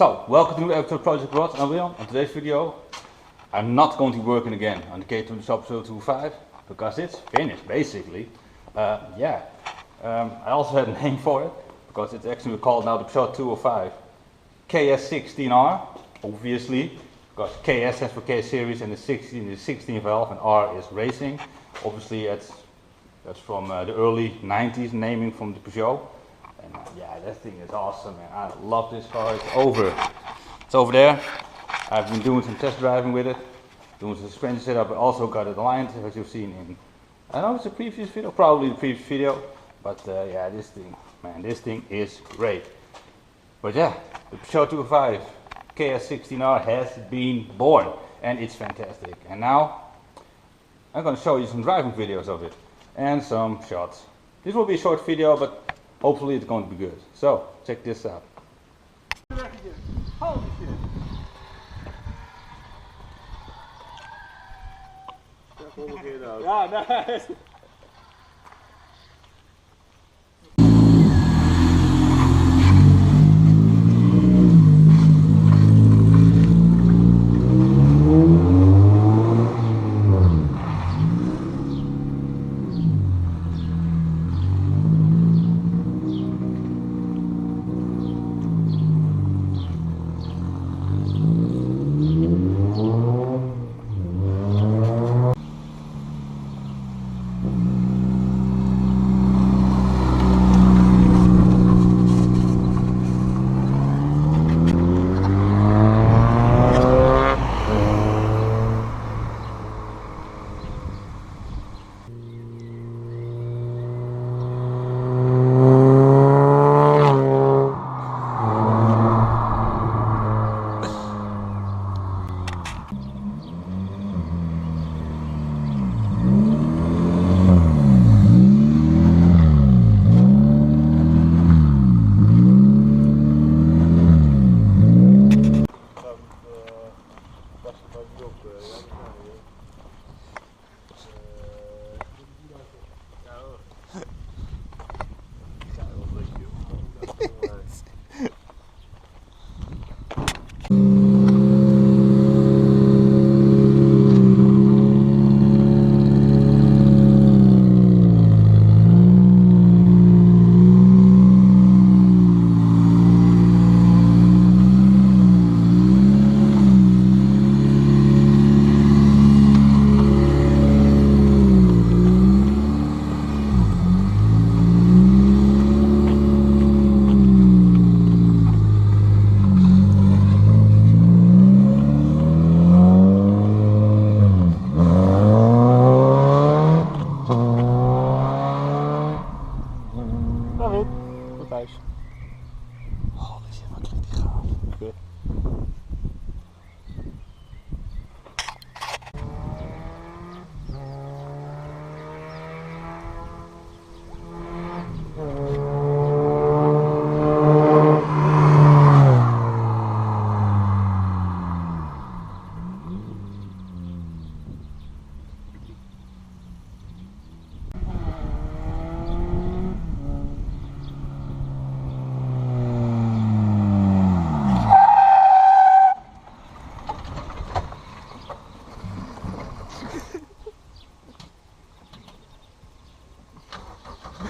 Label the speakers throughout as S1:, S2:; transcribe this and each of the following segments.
S1: So, welcome to the episode of Project Rod. I'm William. On today's video, I'm not going to be working again on the K S16R because it's finished, basically. I also had a name for it because it's actually called now the Peugeot 205 KS16R, obviously, because KS stands for K series and the 16 is 16 valve and R is racing. Obviously, that's from the early 90s naming from the Peugeot. And yeah, that thing is awesome, man. I love this car. It's over there. I've been doing some test driving with it, doing some suspension setup. I also got it aligned, as you've seen in, I don't know if it's a previous video, probably the previous video. But yeah, this thing is great. But yeah, the Peugeot 205 KS16R has been born, and it's fantastic. And now I'm going to show you some driving videos of it and some shots. This will be a short video, but hopefully it's going to be good. So, check this out. Holy shit! Ja, nice! Holy shit, wat klinkt die gaaf. Goed.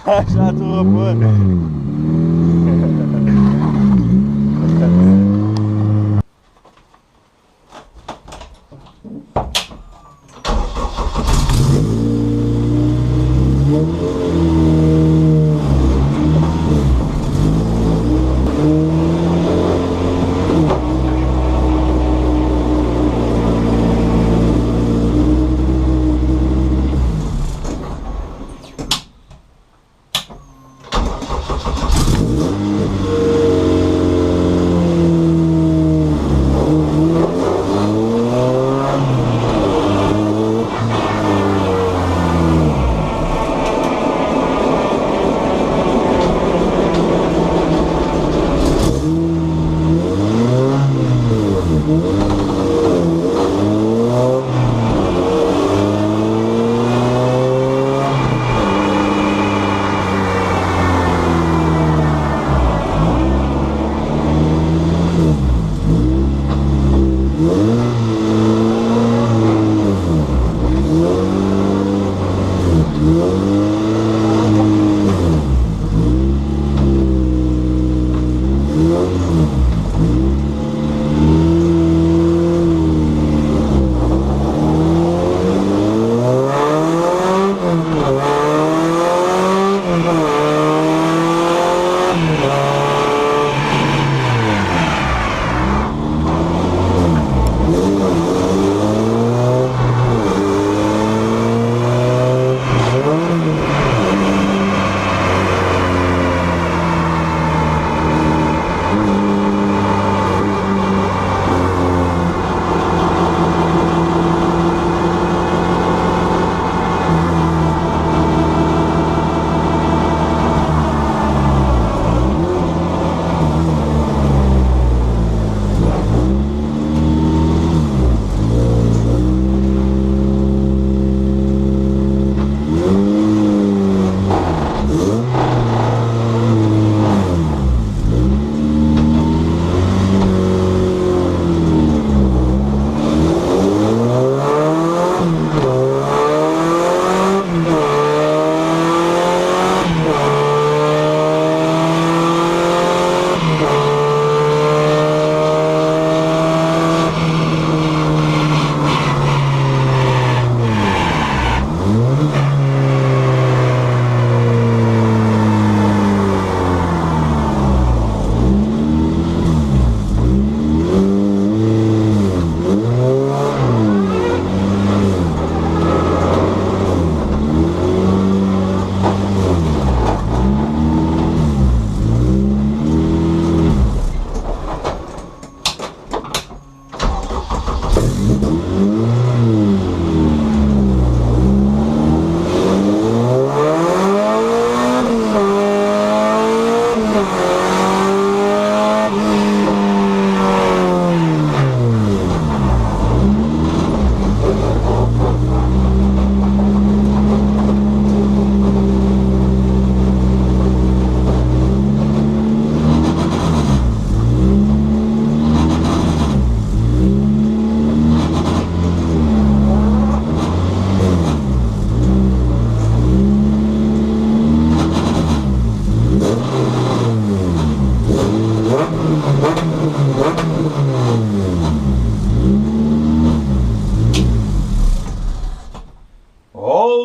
S1: Hij staat erop hoor.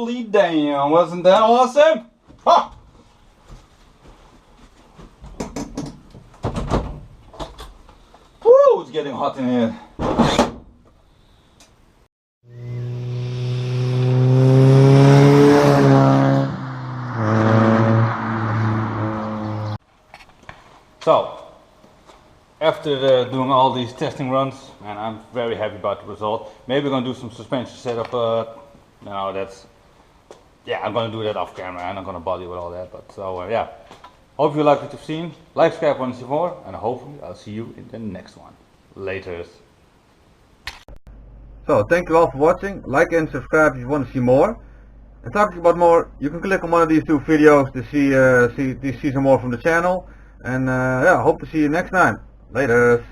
S1: Holy damn, wasn't that awesome? Ha! Woo, it's getting hot in here. So, after doing all these testing runs, and I'm very happy about the result. Maybe we're gonna do some suspension setup. No, yeah, I'm gonna do that off camera. I'm not gonna bother you with all that. But so yeah, hope you like what you've seen. Like, subscribe, want to see more, and hopefully I'll see you in the next one. Laters.
S2: So thank you all for watching. Like and subscribe if you want to see more. And talking about more, you can click on one of these two videos to see some more from the channel. And yeah, hope to see you next time. Laters.